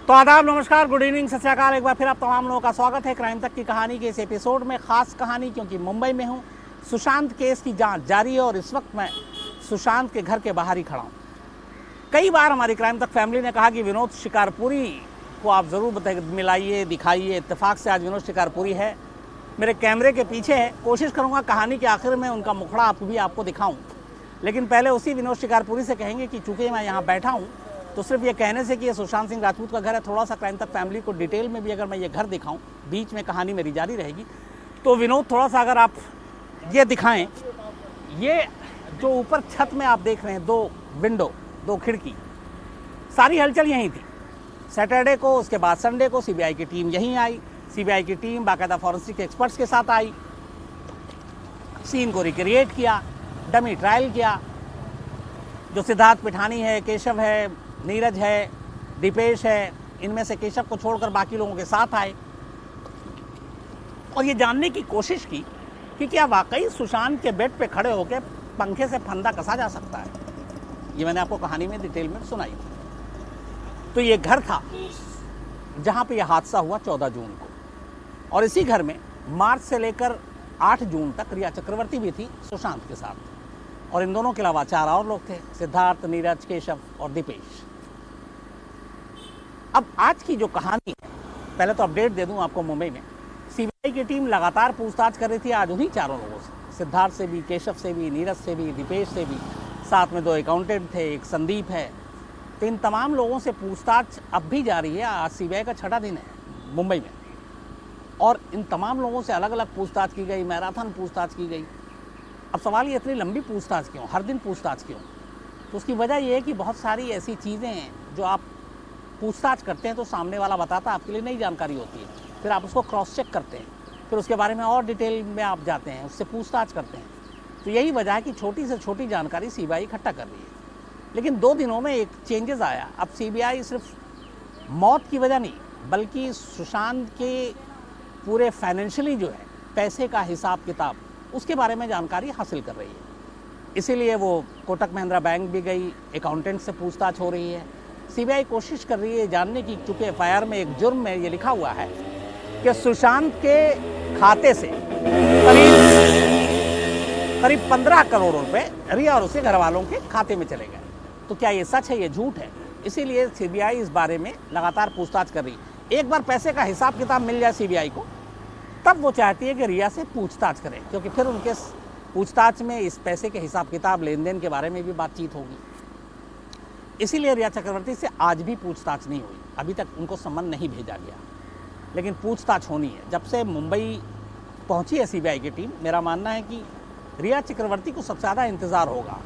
तो आदाब, नमस्कार, गुड इवनिंग, सत श्री अकाल। एक बार फिर आप तमाम लोगों का स्वागत है क्राइम तक की कहानी के इस एपिसोड में। खास कहानी क्योंकि मुंबई में हूँ, सुशांत केस की जांच जारी है और इस वक्त मैं सुशांत के घर के बाहर ही खड़ा हूँ। कई बार हमारी क्राइम तक फैमिली ने कहा कि विनोद शिकारपुरी को आप ज़रूर मिलाइए, दिखाइए। इत्तेफाक से आज विनोद शिकारपुरी है, मेरे कैमरे के पीछे है। कोशिश करूँगा कहानी के आखिर में उनका मुखड़ा आपको दिखाऊँ, लेकिन पहले उसी विनोद शिकारपुरी से कहेंगे कि चूँकि मैं यहाँ बैठा हूँ तो सिर्फ ये कहने से कि ये सुशांत सिंह राजपूत का घर है, थोड़ा सा क्राइम तक फैमिली को डिटेल में भी अगर मैं ये घर दिखाऊं, बीच में कहानी मेरी जारी रहेगी। तो विनोद, थोड़ा सा अगर आप ये दिखाएं, ये जो ऊपर छत में आप देख रहे हैं, दो विंडो, दो खिड़की, सारी हलचल यहीं थी। सैटरडे को, उसके बाद संडे को सीबीआई की टीम यहीं आई। सीबीआई की टीम बाकायदा फॉरेंसिक एक्सपर्ट्स के साथ आई, सीन को रिक्रिएट किया, डमी ट्रायल किया। जो सिद्धार्थ पिठानी है, केशव है, नीरज है, दीपेश है, इनमें से केशव को छोड़कर बाकी लोगों के साथ आए और ये जानने की कोशिश की कि क्या वाकई सुशांत के बेड पे खड़े होकर पंखे से फंदा कसा जा सकता है। ये मैंने आपको कहानी में डिटेल में सुनाई थी। तो ये घर था जहां पे यह हादसा हुआ 14 जून को, और इसी घर में मार्च से लेकर 8 जून तक रिया चक्रवर्ती भी थी सुशांत के साथ, और इन दोनों के अलावा 4 और लोग थे, सिद्धार्थ, नीरज, केशव और दीपेश। अब आज की जो कहानी, पहले तो अपडेट दे दूं आपको। मुंबई में सीबीआई की टीम लगातार पूछताछ कर रही थी आज उन्हीं 4 लोगों से, सिद्धार्थ से भी, केशव से भी, नीरज से भी, दीपेश से भी, साथ में 2 अकाउंटेंट थे, एक संदीप है। तो इन तमाम लोगों से पूछताछ अब भी जारी है। आज सीबीआई का 6वां दिन है मुंबई में, और इन तमाम लोगों से अलग अलग पूछताछ की गई, मैराथन पूछताछ की गई। अब सवाल ये, इतनी लंबी पूछताछ क्यों, हर दिन पूछताछ क्यों? तो उसकी वजह यह है कि बहुत सारी ऐसी चीज़ें हैं जो आप पूछताछ करते हैं तो सामने वाला बताता, आपके लिए नई जानकारी होती है, फिर आप उसको क्रॉस चेक करते हैं, फिर उसके बारे में और डिटेल में आप जाते हैं, उससे पूछताछ करते हैं। तो यही वजह है कि छोटी से छोटी जानकारी सीबीआई इकट्ठा कर रही है। लेकिन 2 दिनों में एक चेंजेस आया। अब सीबीआई सिर्फ मौत की वजह नहीं, बल्कि सुशांत के पूरे फाइनेंशियली जो है, पैसे का हिसाब किताब, उसके बारे में जानकारी हासिल कर रही है। इसीलिए वो कोटक महिंद्रा बैंक भी गई, अकाउंटेंट से पूछताछ हो रही है। सीबीआई कोशिश कर रही है जानने की, चूँकि एफआईआर में एक जुर्म में ये लिखा हुआ है कि सुशांत के खाते से करीब 15 करोड़ रुपए रिया और उसके घर वालों के खाते में चले गए। तो क्या ये सच है, ये झूठ है? इसीलिए सीबीआई इस बारे में लगातार पूछताछ कर रही है। एक बार पैसे का हिसाब किताब मिल जाए सीबीआई को, तब वो चाहती है कि रिया से पूछताछ करें, क्योंकि फिर उनके पूछताछ में इस पैसे के हिसाब किताब, लेन देन के बारे में भी बातचीत होगी। इसीलिए रिया चक्रवर्ती से आज भी पूछताछ नहीं हुई। अभी तक उनको सम्मन नहीं भेजा गया, लेकिन पूछताछ होनी है। जब से मुंबई पहुंची है सीबीआई की टीम, मेरा मानना है कि रिया चक्रवर्ती को सबसे ज़्यादा इंतज़ार होगा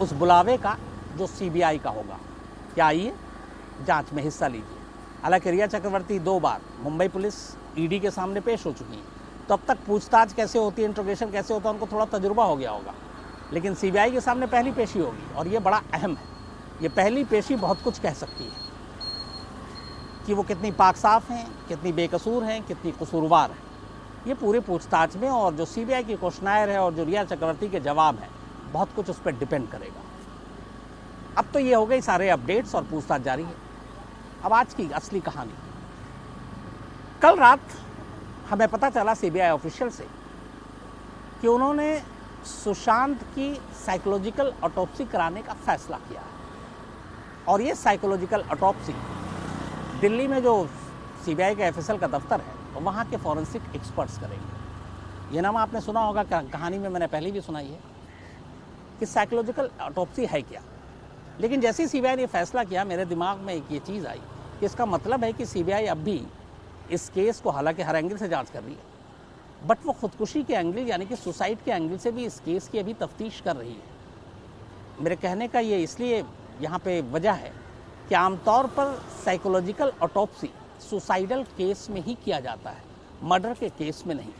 उस बुलावे का जो सीबीआई का होगा। क्या आइए, जांच में हिस्सा लीजिए। हालांकि रिया चक्रवर्ती 2 बार मुंबई पुलिस ईडी के सामने पेश हो चुकी हैं, तो अब तक पूछताछ कैसे होती है, इंट्रोगेशन कैसे होता है, उनको थोड़ा तजुर्बा हो गया होगा। लेकिन सीबीआई के सामने पहली पेशी होगी, और ये बड़ा अहम है। ये पहली पेशी बहुत कुछ कह सकती है कि वो कितनी पाक साफ हैं, कितनी बेकसूर हैं, कितनी कसूरवार हैं। ये पूरे पूछताछ में, और जो सीबीआई की क्वेश्चनायर है और जो रिया चक्रवर्ती के जवाब हैं, बहुत कुछ उस पर डिपेंड करेगा। अब तो ये हो गई सारे अपडेट्स, और पूछताछ जारी है। अब आज की असली कहानी। कल रात हमें पता चला सीबीआई ऑफिशियल से कि उन्होंने सुशांत की साइकोलॉजिकल ऑटोप्सी कराने का फैसला किया है। और ये साइकोलॉजिकल ऑटोप्सी दिल्ली में जो सीबीआई का एफएसएल का दफ्तर है, वहाँ के फॉरेंसिक एक्सपर्ट्स करेंगे। ये नाम आपने सुना होगा, कहानी में मैंने पहले भी सुनाई है कि साइकोलॉजिकल ऑटोप्सी है क्या। लेकिन जैसे ही सीबीआई ने फैसला किया, मेरे दिमाग में एक ये चीज़ आई कि इसका मतलब है कि सीबीआई अब भी इस केस को, हालांकि हर एंगल से जांच कर रही है, बट वो खुदकुशी के एंगल यानी कि सुसाइड के एंगल से भी इस केस की अभी तफ्तीश कर रही है। मेरे कहने का ये इसलिए यहाँ पे वजह है कि आमतौर पर साइकोलॉजिकल ऑटोप्सी सुसाइडल केस में ही किया जाता है, मर्डर के केस में नहीं।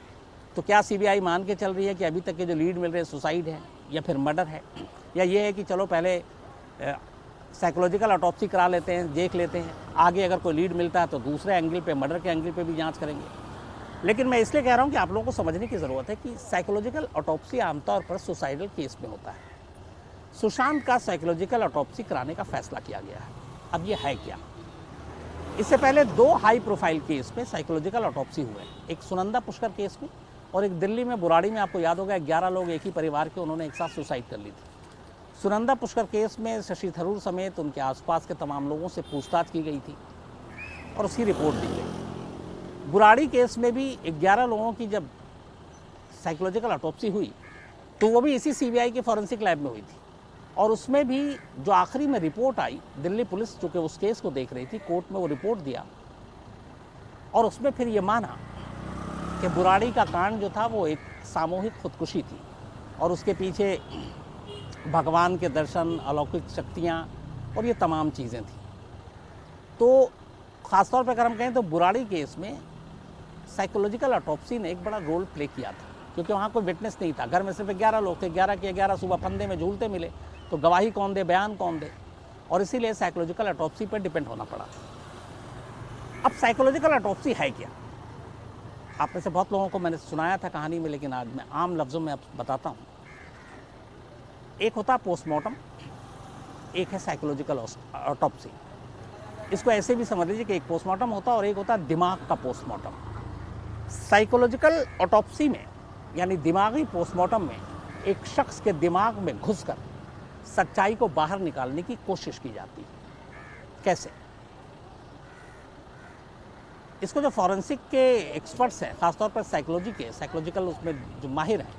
तो क्या सीबीआई मान के चल रही है कि अभी तक के जो लीड मिल रहे हैं सुसाइड है या फिर मर्डर है, या ये है कि चलो पहले साइकोलॉजिकल ऑटोप्सी करा लेते हैं, देख लेते हैं, आगे अगर कोई लीड मिलता है तो दूसरे एंगल पे, मर्डर के एंगल पे भी जांच करेंगे। लेकिन मैं इसलिए कह रहा हूँ कि आप लोगों को समझने की ज़रूरत है कि साइकोलॉजिकल ऑटोप्सी आमतौर पर सुसाइडल केस में होता है। सुशांत का साइकोलॉजिकल ऑटोप्सी कराने का फैसला किया गया है। अब ये है क्या? इससे पहले 2 हाई प्रोफाइल केस में साइकोलॉजिकल ऑटोप्सी हुए, एक सुनंदा पुष्कर केस में और एक दिल्ली में बुराड़ी में। आपको याद होगा 11 लोग एक ही परिवार के, उन्होंने एक साथ सुसाइड कर ली थी। सुनंदा पुष्कर केस में शशि थरूर समेत उनके आसपास के तमाम लोगों से पूछताछ की गई थी और उसकी रिपोर्ट दी गई। बुराड़ी केस में भी 11 लोगों की जब साइकोलॉजिकल ऑटोप्सी हुई तो वो भी इसी सीबीआई के फॉरेंसिक लैब में हुई थी और उसमें भी जो आखिरी में रिपोर्ट आई, दिल्ली पुलिस जो कि उस केस को देख रही थी, कोर्ट में वो रिपोर्ट दिया और उसमें फिर ये माना कि बुराड़ी का कांड जो था वो एक सामूहिक खुदकुशी थी और उसके पीछे भगवान के दर्शन, अलौकिक शक्तियाँ और ये तमाम चीज़ें थी। तो ख़ासतौर पर अगर हम कहें तो बुराड़ी केस में साइकोलॉजिकल ऑटोप्सी ने एक बड़ा रोल प्ले किया था, क्योंकि वहाँ कोई विटनेस नहीं था। घर में सिर्फ 11 लोग थे, 11 के 11 सुबह फंदे में झूलते मिले, तो गवाही कौन दे, बयान कौन दे, और इसीलिए साइकोलॉजिकल ऑटोप्सी पर डिपेंड होना पड़ा। अब साइकोलॉजिकल ऑटोप्सी है क्या? आप में से बहुत लोगों को मैंने सुनाया था कहानी में, लेकिन आज मैं आम लफ्ज़ों में अब बताता हूँ। एक होता पोस्टमार्टम, एक है साइकोलॉजिकल ऑटोप्सी। इसको ऐसे भी समझ लीजिए कि एक पोस्टमार्टम होता है और एक होता है दिमाग का पोस्टमार्टम। साइकोलॉजिकल ऑटोप्सी में यानी दिमागी पोस्टमार्टम में एक शख्स के दिमाग में घुसकर सच्चाई को बाहर निकालने की कोशिश की जाती है। कैसे? इसको जो फॉरेंसिक के एक्सपर्ट्स हैं, खासतौर पर साइकोलॉजी के, साइकोलॉजिकल उसमें जो माहिर हैं,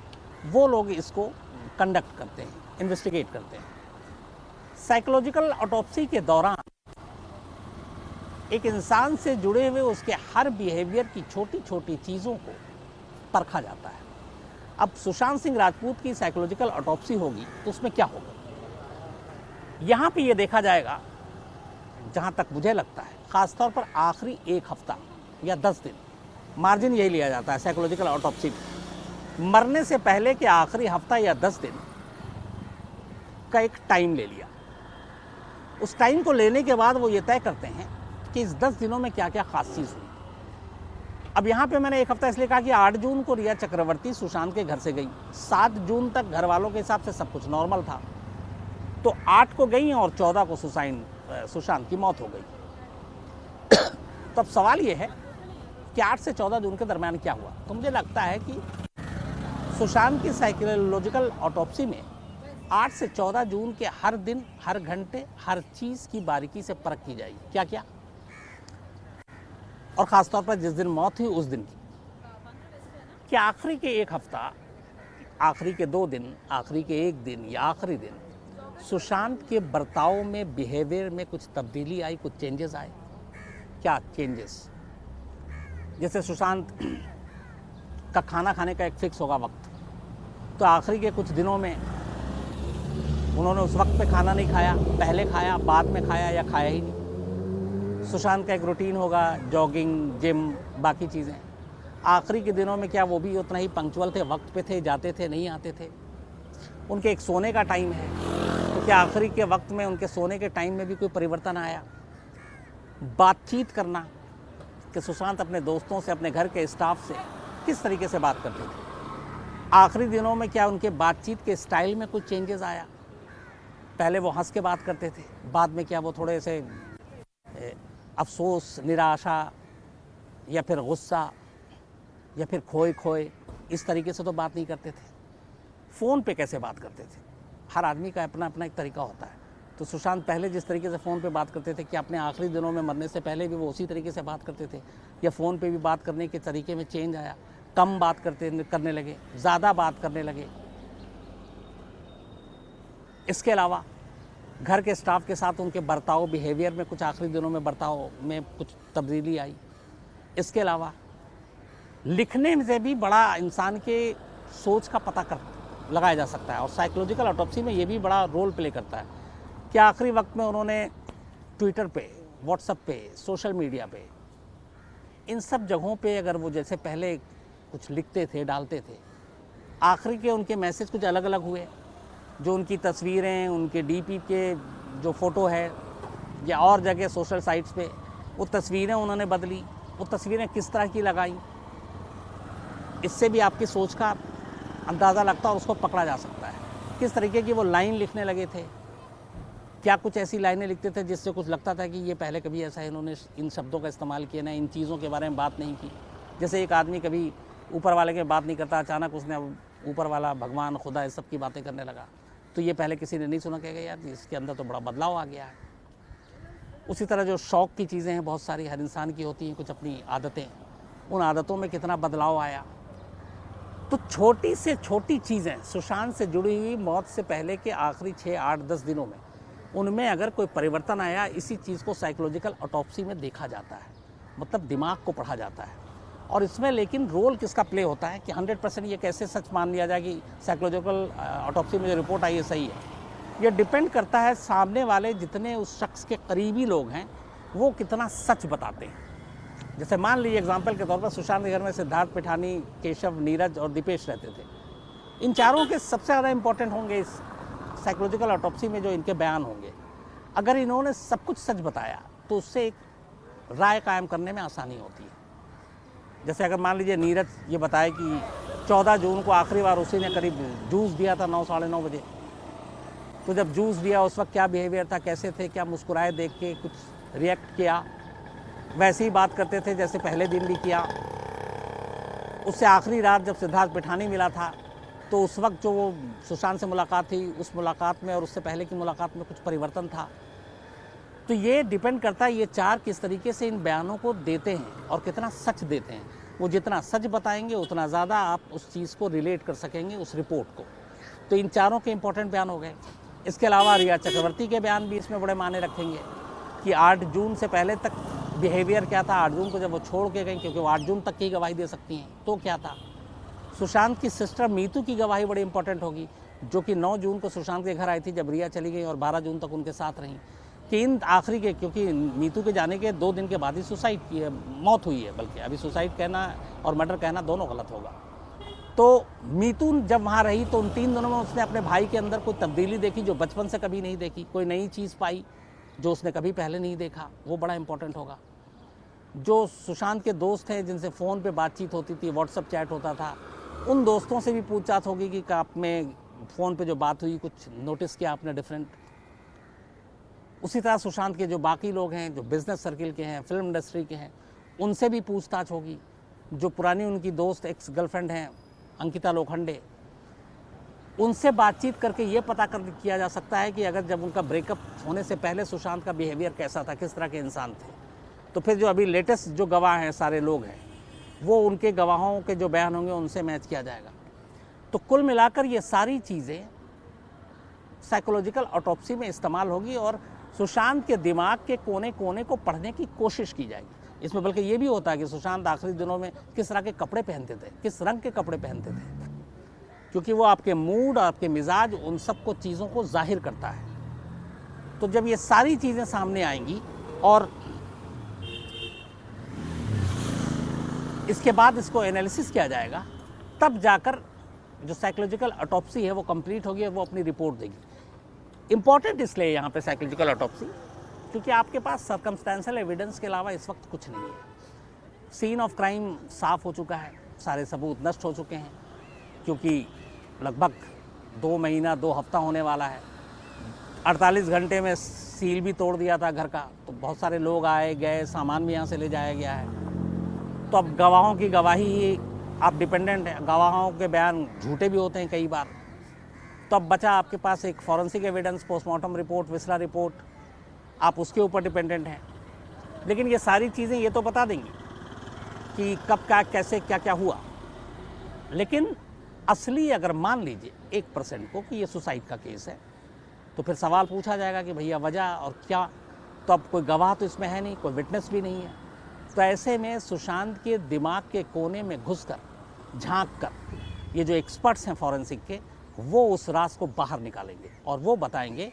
वो लोग इसको कंडक्ट करते हैं, इन्वेस्टिगेट करते हैं। साइकोलॉजिकल ऑटोप्सी के दौरान एक इंसान से जुड़े हुए उसके हर बिहेवियर की छोटी छोटी चीज़ों को परखा जाता है। अब सुशांत सिंह राजपूत की साइकोलॉजिकल ऑटोप्सी होगी तो उसमें क्या होगा? यहाँ पे ये देखा जाएगा, जहाँ तक मुझे लगता है, ख़ासतौर पर आखिरी 1 हफ्ता या 10 दिन, मार्जिन यही लिया जाता है साइकोलॉजिकल ऑटोप्सी में। मरने से पहले के आखिरी हफ्ता या 10 दिन का एक टाइम ले लिया। उस टाइम को लेने के बाद वो ये तय करते हैं कि इस 10 दिनों में क्या क्या खास चीज़ हुई। अब यहाँ पे मैंने 1 हफ्ता इसलिए कहा कि 8 जून को रिया चक्रवर्ती सुशांत के घर से गई, 7 जून तक घर वालों के हिसाब से सब कुछ नॉर्मल था, तो 8 को गई और 14 को सुशांत की मौत हो गई। तो अब सवाल ये है कि 8 से 14 जून के दरमियान क्या हुआ? तो मुझे लगता है कि सुशांत की साइकोलॉजिकल ऑटोप्सी में 8 से 14 जून के हर दिन, हर घंटे, हर चीज़ की बारीकी से परख की जाएगी। क्या क्या? और ख़ासतौर पर जिस दिन मौत हुई उस दिन की, कि आखिरी के 1 हफ्ता, आखिरी के 2 दिन, आखिरी के 1 दिन या आखिरी दिन सुशांत के बर्ताव में, बिहेवियर में कुछ तब्दीली आई, कुछ चेंजेस आए। क्या चेंजेस? जैसे सुशांत का खाना खाने का एक फिक्स होगा वक्त, तो आखिरी के कुछ दिनों में उन्होंने उस वक्त पे खाना नहीं खाया, पहले खाया, बाद में खाया या खाया ही नहीं। सुशांत का एक रूटीन होगा, जॉगिंग, जिम, बाकी चीज़ें। आखिरी के दिनों में क्या वो भी उतना ही पंक्चुअल थे, वक्त पे थे, जाते थे, नहीं आते थे। उनके एक सोने का टाइम है, तो क्या आखिरी के वक्त में उनके सोने के टाइम में भी कोई परिवर्तन आया? बातचीत करना, कि सुशांत अपने दोस्तों से, अपने घर के स्टाफ से किस तरीके से बात करते थे। आखिरी दिनों में क्या उनके बातचीत के स्टाइल में कुछ चेंजेस आया? पहले वो हंस के बात करते थे, बाद में क्या वो थोड़े से अफसोस, निराशा या फिर गुस्सा या फिर खोए खोए, इस तरीके से तो बात नहीं करते थे। फ़ोन पे कैसे बात करते थे? हर आदमी का अपना अपना एक तरीका होता है। तो सुशांत पहले जिस तरीके से फ़ोन पे बात करते थे, कि अपने आखिरी दिनों में मरने से पहले भी वो उसी तरीके से बात करते थे, या फ़ोन पे भी बात करने के तरीके में चेंज आया? कम बात करने लगे, ज़्यादा बात करने लगे? इसके अलावा घर के स्टाफ के साथ उनके बर्ताव, बिहेवियर में कुछ आखिरी दिनों में बर्ताव में कुछ तब्दीली आई। इसके अलावा लिखने से भी बड़ा इंसान के सोच का पता लगाया जा सकता है, और साइकोलॉजिकल ऑटोप्सी में ये भी बड़ा रोल प्ले करता है कि आखिरी वक्त में उन्होंने ट्विटर पे, व्हाट्सएप पे, सोशल मीडिया पे, इन सब जगहों पे अगर वो जैसे पहले कुछ लिखते थे, डालते थे, आखिरी के उनके मैसेज कुछ अलग अलग हुए। जो उनकी तस्वीरें, उनके डीपी के जो फ़ोटो है या और जगह सोशल साइट्स पे, वो तस्वीरें उन्होंने बदली, वो तस्वीरें किस तरह की लगाई, इससे भी आपकी सोच का अंदाज़ा लगता है और उसको पकड़ा जा सकता है। किस तरीके की वो लाइन लिखने लगे थे, क्या कुछ ऐसी लाइनें लिखते थे जिससे कुछ लगता था कि ये पहले कभी ऐसा इन्होंने इन शब्दों का इस्तेमाल किया ना, इन चीज़ों के बारे में बात नहीं की। जैसे एक आदमी कभी ऊपर वाले के बात नहीं करता, अचानक उसने ऊपर वाला, भगवान, खुदा, इस सब की बातें करने लगा, तो ये पहले किसी ने नहीं सुना, कहेगा यार इसके अंदर तो बड़ा बदलाव आ गया है। उसी तरह जो शौक़ की चीज़ें हैं, बहुत सारी हर इंसान की होती हैं, कुछ अपनी आदतें, उन आदतों में कितना बदलाव आया। तो छोटी से छोटी चीज़ें, सुशांत से जुड़ी हुई मौत से पहले के आखिरी 6, 8, 10 दिनों में, उनमें अगर कोई परिवर्तन आया, इसी चीज़ को साइकोलॉजिकल ऑटोप्सी में देखा जाता है, मतलब दिमाग को पढ़ा जाता है। और इसमें लेकिन रोल किसका प्ले होता है कि 100% ये कैसे सच मान लिया जाए कि साइकोलॉजिकल ऑटोप्सी में जो रिपोर्ट आई है सही है। ये डिपेंड करता है सामने वाले जितने उस शख्स के करीबी लोग हैं वो कितना सच बताते हैं। जैसे मान लीजिए एग्जाम्पल के तौर पर सुशांत के घर में सिद्धार्थ पिठानी, केशव, नीरज और दीपेश रहते थे। इन चारों के सबसे ज़्यादा इंपॉर्टेंट होंगे इस साइकोलॉजिकल ऑटोप्सी में जो इनके बयान होंगे। अगर इन्होंने सब कुछ सच बताया तो उससे एक राय कायम करने में आसानी होती है। जैसे अगर मान लीजिए नीरज ये बताए कि 14 जून को आखिरी बार उसी ने करीब जूस दिया था 9, साढ़े 9 बजे, तो जब जूस दिया उस वक्त क्या बिहेवियर था, कैसे थे, क्या मुस्कुराए देख के, कुछ रिएक्ट किया, वैसे ही बात करते थे जैसे पहले दिन भी किया। उससे आखिरी रात जब सिद्धार्थ पिठानी मिला था तो उस वक्त जो वो सुशांत से मुलाकात थी, उस मुलाकात में और उससे पहले की मुलाकात में कुछ परिवर्तन था। तो ये डिपेंड करता है ये चार किस तरीके से इन बयानों को देते हैं और कितना सच देते हैं। वो जितना सच बताएंगे उतना ज़्यादा आप उस चीज़ को रिलेट कर सकेंगे, उस रिपोर्ट को। तो इन चारों के इंपॉर्टेंट बयान हो गए। इसके अलावा रिया चक्रवर्ती के बयान भी इसमें बड़े मायने रखेंगे कि 8 जून से पहले तक बिहेवियर क्या था, 8 जून को जब वो छोड़ के गई, क्योंकि वो 8 जून तक की गवाही दे सकती हैं, तो क्या था। सुशांत की सिस्टर मीतू की गवाही बड़ी इंपॉर्टेंट होगी, जो कि 9 जून को सुशांत के घर आई थी जब रिया चली गई और 12 जून तक उनके साथ रहीं। कि इन आखिरी के, क्योंकि मीतू के जाने के 2 दिन के बाद ही सुसाइड की मौत हुई है, बल्कि अभी सुसाइड कहना और मर्डर कहना दोनों गलत होगा। तो मीतू जब वहाँ रही तो उन 3 दिनों में उसने अपने भाई के अंदर कोई तब्दीली देखी जो बचपन से कभी नहीं देखी, कोई नई चीज़ पाई जो उसने कभी पहले नहीं देखा, वो बड़ा इंपॉर्टेंट होगा। जो सुशांत के दोस्त हैं जिनसे फ़ोन पे बातचीत होती थी, व्हाट्सअप चैट होता था, उन दोस्तों से भी पूछताछ होगी कि आप में फ़ोन पे जो बात हुई कुछ नोटिस किया आपने डिफरेंट। उसी तरह सुशांत के जो बाकी लोग हैं, जो बिज़नेस सर्किल के हैं, फिल्म इंडस्ट्री के हैं, उनसे भी पूछताछ होगी। जो पुरानी उनकी दोस्त एक्स गर्लफ्रेंड हैं अंकिता लोखंडे, उनसे बातचीत करके ये पता किया जा सकता है कि अगर जब उनका ब्रेकअप होने से पहले सुशांत का बिहेवियर कैसा था, किस तरह के इंसान थे। तो फिर जो अभी लेटेस्ट जो गवाह हैं, सारे लोग हैं, वो उनके गवाहों के जो बयान होंगे उनसे मैच किया जाएगा। तो कुल मिलाकर ये सारी चीज़ें साइकोलॉजिकल ऑटोप्सी में इस्तेमाल होगी और सुशांत के दिमाग के कोने कोने को पढ़ने की कोशिश की जाएगी। इसमें बल्कि ये भी होता है कि सुशांत आखिरी दिनों में किस तरह के कपड़े पहनते थे, किस रंग के कपड़े पहनते थे, क्योंकि वो आपके मूड, आपके मिजाज, उन सब को चीज़ों को जाहिर करता है। तो जब ये सारी चीज़ें सामने आएंगी और इसके बाद इसको एनालिसिस किया जाएगा, तब जाकर जो साइकोलॉजिकल ऑटोप्सी है वो कंप्लीट होगी और वो अपनी रिपोर्ट देगी। इंपॉर्टेंट इसलिए यहाँ पे साइकोलॉजिकल ऑटोप्सी, क्योंकि आपके पास सर्कमस्टेंशियल एविडेंस के अलावा इस वक्त कुछ नहीं है। सीन ऑफ क्राइम साफ हो चुका है, सारे सबूत नष्ट हो चुके हैं, क्योंकि लगभग 2 महीना 2 हफ्ता होने वाला है। 48 घंटे में सील भी तोड़ दिया था घर का, तो बहुत सारे लोग आए गए, सामान भी यहाँ से ले जाया गया है। तो अब गवाहों की गवाही ही आप डिपेंडेंट है, गवाहों के बयान झूठे भी होते हैं कई बार। तो अब बचा आपके पास एक forensic evidence, postmortem report, viscera report, आप उसके ऊपर डिपेंडेंट हैं। लेकिन ये सारी चीज़ें ये तो बता देंगी कि कब क्या, कैसे, क्या क्या हुआ। लेकिन असली अगर मान लीजिए 1% को कि ये सुसाइड का केस है, तो फिर सवाल पूछा जाएगा कि भैया वजह और क्या। तो अब कोई गवाह तो इसमें है नहीं, कोई विटनेस भी नहीं है। तो ऐसे में सुशांत के दिमाग के कोने में घुसकर, झांक कर, ये जो एक्सपर्ट्स हैं फॉरेंसिक के, वो उस राज को बाहर निकालेंगे और वो बताएंगे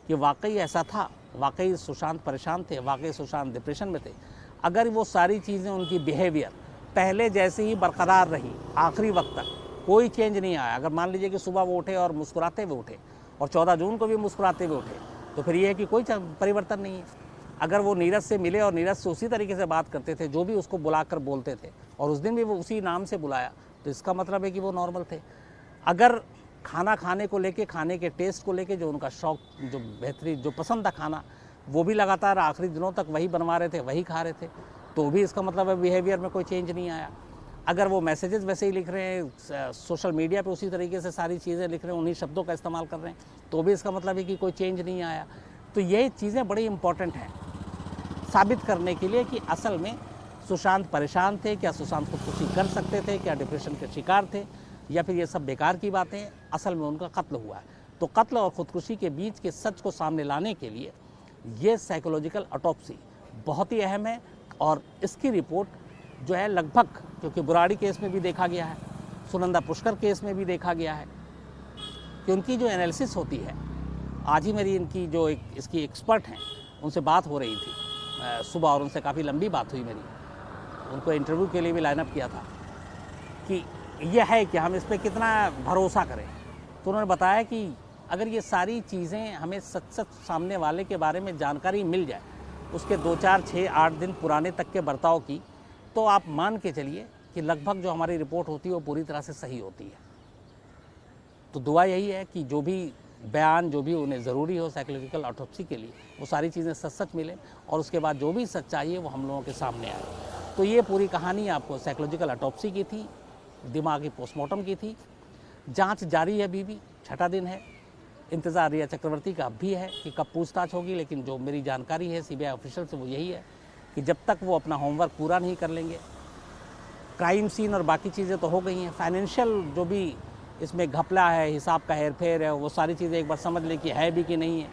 कि वाकई ऐसा था, वाकई सुशांत परेशान थे, वाकई सुशांत डिप्रेशन में थे। अगर वो सारी चीज़ें, उनकी बिहेवियर पहले जैसे ही बरकरार रही, आखिरी वक्त तक कोई चेंज नहीं आया, अगर मान लीजिए कि सुबह वो उठे और मुस्कुराते हुए उठे और 14 जून को भी मुस्कुराते हुए उठे, तो फिर ये है कि कोई परिवर्तन नहीं है। अगर वो नीरज से मिले और नीरज से उसी तरीके से बात करते थे, जो भी उसको बुलाकर बोलते थे, और उस दिन भी वो उसी नाम से बुलाया, तो इसका मतलब है कि वो नॉर्मल थे। अगर खाना खाने को लेके, खाने के टेस्ट को लेके, जो उनका शौक, जो बेहतरीन, जो पसंद था खाना, वो भी लगातार आखिरी दिनों तक वही बनवा रहे थे, वही खा रहे थे। तो भी इसका मतलब है बिहेवियर में कोई चेंज नहीं आया। अगर वो मैसेजेस वैसे ही लिख रहे हैं, सोशल मीडिया पे उसी तरीके से सारी चीज़ें लिख रहे हैं, उन्हीं शब्दों का इस्तेमाल कर रहे हैं, तो भी इसका मतलब है कि कोई चेंज नहीं आया। तो ये चीज़ें बड़ी इंपॉर्टेंट हैं साबित करने के लिए कि असल में सुशांत परेशान थे, क्या सुशांत खुदकुशी कर सकते थे, क्या डिप्रेशन के शिकार थे, या फिर ये सब बेकार की बातें, असल में उनका कत्ल हुआ है। तो कत्ल और खुदकुशी के बीच के सच को सामने लाने के लिए ये साइकोलॉजिकल ऑटोप्सी बहुत ही अहम है। और इसकी रिपोर्ट जो है लगभग, क्योंकि बुराड़ी केस में भी देखा गया है, सुनंदा पुष्कर केस में भी देखा गया है कि उनकी जो एनालिसिस होती है, आज ही मेरी इनकी जो इसकी एक्सपर्ट हैं उनसे बात हो रही थी सुबह, और उनसे काफ़ी लंबी बात हुई मेरी, उनको इंटरव्यू के लिए भी लाइनअप किया था कि यह है कि हम इस पर कितना भरोसा करें। तो उन्होंने बताया कि अगर ये सारी चीज़ें हमें सच सामने वाले के बारे में जानकारी मिल जाए, उसके 2, 4, 6, 8 दिन पुराने तक के बर्ताव की, तो आप मान के चलिए कि लगभग जो हमारी रिपोर्ट होती है वो पूरी तरह से सही होती है। तो दुआ यही है कि जो भी बयान, जो भी उन्हें ज़रूरी हो साइकोलॉजिकल ऑटोप्सी के लिए, वो सारी चीज़ें सच मिलें, और उसके बाद जो भी सच्चाई है वो हम लोगों के सामने आए। तो ये पूरी कहानी आपको साइकोलॉजिकल ऑटोप्सी की थी, दिमागी पोस्टमार्टम की थी। जांच जारी है, अभी भी 6ठा दिन है। इंतज़ार रिया चक्रवर्ती का अब भी है कि कब पूछताछ होगी, लेकिन जो मेरी जानकारी है सीबीआई ऑफिशियल से वो यही है कि जब तक वो अपना होमवर्क पूरा नहीं कर लेंगे, क्राइम सीन और बाकी चीज़ें तो हो गई हैं, फाइनेंशियल जो भी इसमें घपला है, हिसाब का हेरफेर है, वो सारी चीज़ें एक बार समझ लें कि है भी कि नहीं है,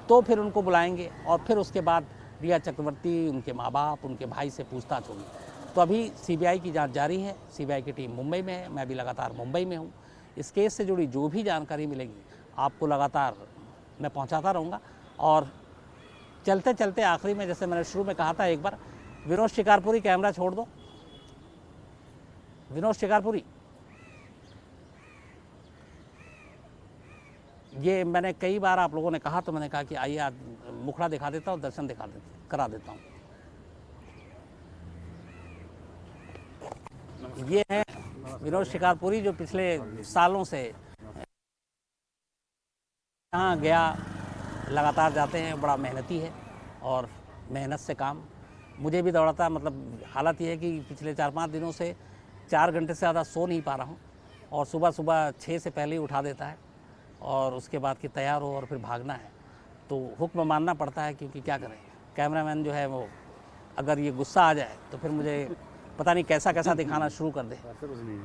तो फिर उनको बुलाएंगे और फिर उसके बाद रिया चक्रवर्ती, उनके माँ बाप, उनके भाई से पूछताछ होगी। तो अभी सीबीआई की जांच जारी है, सीबीआई की टीम मुंबई में है, मैं भी लगातार मुंबई में हूँ। इस केस से जुड़ी जो भी जानकारी मिलेगी आपको लगातार मैं पहुँचाता रहूँगा। और चलते चलते आखिरी में, जैसे मैंने शुरू में कहा था एक बार, विनोद शिकारपुरी कैमरा छोड़ दो, विनोद शिकारपुरी, ये मैंने कई बार आप लोगों ने कहा, तो मैंने कहा कि आइए आज मुखड़ा दिखा देता हूँ, दर्शन करा देता हूँ। ये है विनोद शिकारपुरी, जो पिछले सालों से यहाँ गया, लगातार जाते हैं, बड़ा मेहनती है और मेहनत से काम मुझे भी दौड़ाता। मतलब हालत ये है कि पिछले 4-5 दिनों से 4 घंटे से ज़्यादा सो नहीं पा रहा हूँ, और सुबह सुबह 6 से पहले ही उठा देता है, और उसके बाद कि तैयार हो और फिर भागना है, तो हुक्म मानना पड़ता है, क्योंकि क्या करें, कैमरामैन जो है वो अगर ये गुस्सा आ जाए तो फिर मुझे पता नहीं कैसा कैसा दिखाना शुरू कर दे।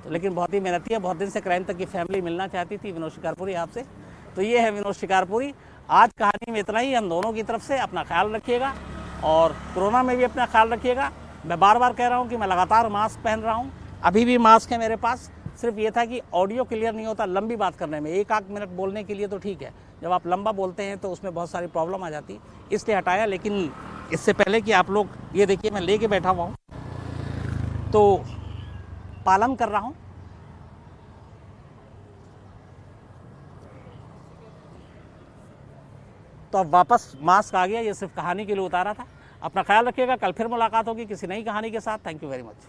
तो लेकिन बहुत ही मेहनती है, बहुत दिन से क्राइम तक की फैमिली मिलना चाहती थी विनोद शिकारपुरी आपसे। तो ये है विनोद शिकारपुरी। आज कहानी में इतना ही। हम दोनों की तरफ से अपना ख्याल रखिएगा, और कोरोना में भी अपना ख्याल रखिएगा। मैं बार बार कह रहा हूँ कि मैं लगातार मास्क पहन रहा हूँ, अभी भी मास्क है मेरे पास। सिर्फ ये था कि ऑडियो क्लियर नहीं होता लंबी बात करने में, 1-8 मिनट बोलने के लिए तो ठीक है, जब आप लंबा बोलते हैं तो उसमें बहुत सारी प्रॉब्लम आ जाती, इसलिए हटाया। लेकिन इससे पहले कि आप लोग ये देखिए, मैं लेके बैठा हुआ हूँ, तो पालन कर रहा हूँ। तो अब वापस मास्क आ गया, ये सिर्फ कहानी के लिए उतारा था। अपना ख्याल रखिएगा, कल फिर मुलाकात होगी किसी नई कहानी के साथ। Thank you very much.